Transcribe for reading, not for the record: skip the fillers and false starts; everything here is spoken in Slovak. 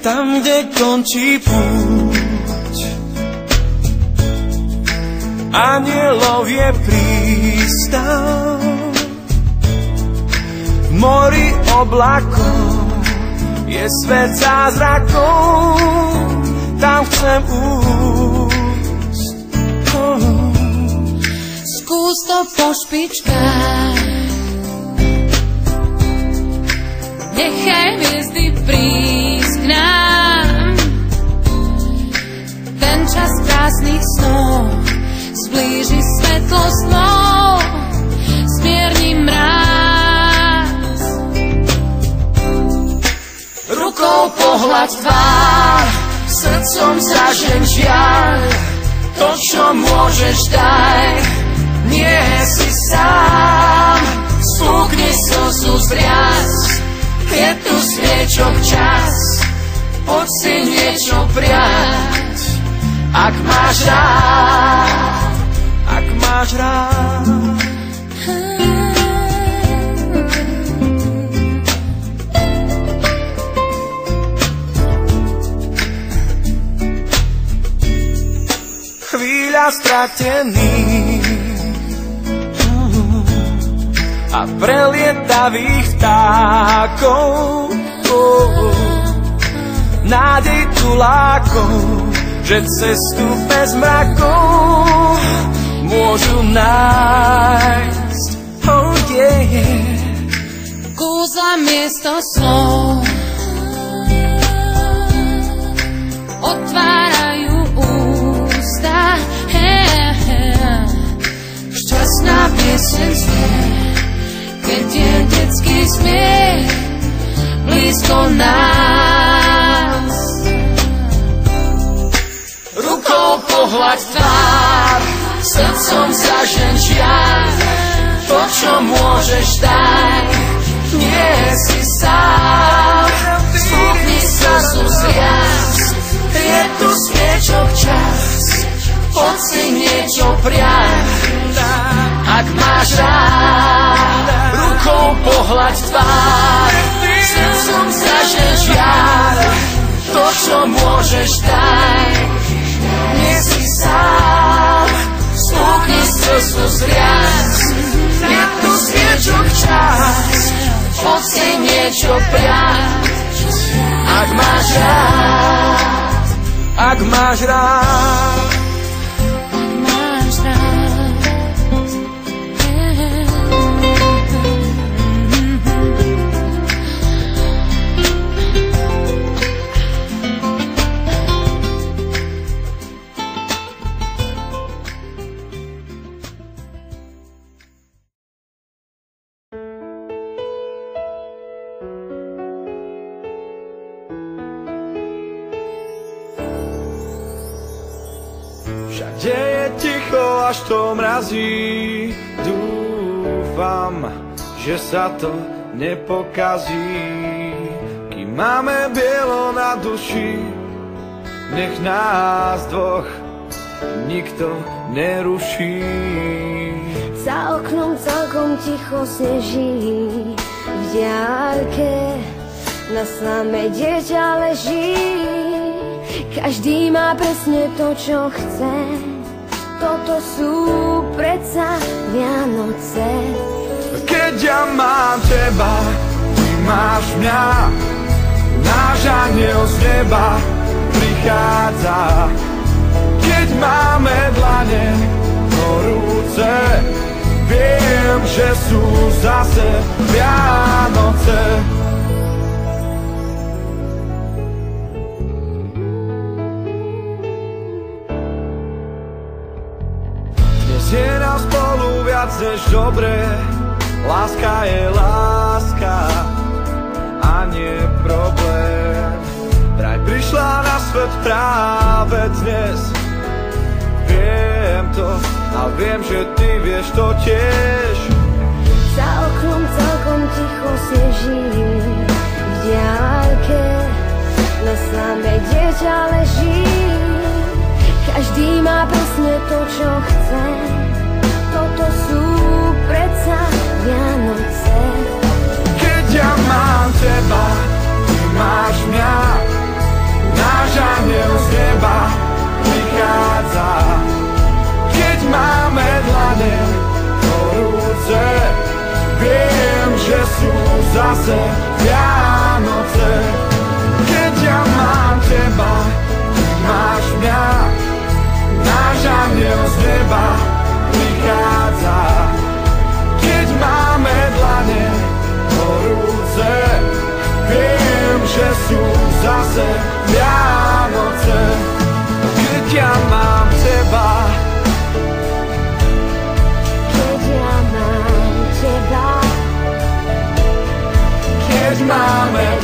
tam, kde končí púť. Anielov je prístav, v mori oblakov je svet zázrakov, tam chcem újsť. Skús to po špičkách, nechaj hviezdy prísť k nám. Ten čas krásnych snov zblíži svetlo snov, zmierni mráz. Rukou pohľaď tvár, srdcom zažeň žiaľ, to, čo môžeš, daj, nie si sám. Spúkni slzu zriaz, je tu sviečok čas, poď si niečo prijať, ak máš rád, ak máš rád. Chvíľa stratených a prelietavých vtákov, nádej tulákov, že cestu bez mrakov môžu nájsť. Oh yeah. Kúza miesto slov otvárajú ústa, šťastná pieseň znie, keď je detský smiech blízko nás. Rukou pohľaď tvár, srdcom zažeň žiaľ, to, čo môžeš, daj, nie si sám. Spúkni slzu zriaz, je tu sviečok čas, poď si niečo prijať, ak máš rád. Rukou pohľaď tvár, srdcom zažeň žiaľ, to, čo môžeš, daj, nie si sám. Spúkni slzu zriaz, je tu sviečok čas, poď si niečo prijať, ak máš rád, ak máš rád. Všade je ticho, až to mrazí. Dúfam, že sa to nepokazí. Kým máme bielo na duši, nech nás dvoch nikto neruší. Za oknom celkom ticho sneží, v diaľke na samé dieťa leží. Každý má presne to, čo chce, toto sú predsa Vianoce. Keď ja mám teba, ty máš mňa, náš aniel z neba prichádza. Keď máme dlane horúce, viem, že sú zase Vianoce. Je nám spolu viac než dobré, láska je láska a nie problém. Vraj prišla na svet práve dnes, viem to a viem, že ty vieš to tiež. Za oknom celkom ticho sneží, v diaľke na samé dieťa leží. Každý má presne to, čo chce, toto sú predsa Vianoce. Keď ja mám teba, ty máš mňa, zase Vianoce. Keď ja mám teba, máš mňa, náš anjel z neba prichádza. Keď máme dlane horúce, viem, že sú zase Vianoce. Keď ja mám teba, keď ja mám teba, keď máme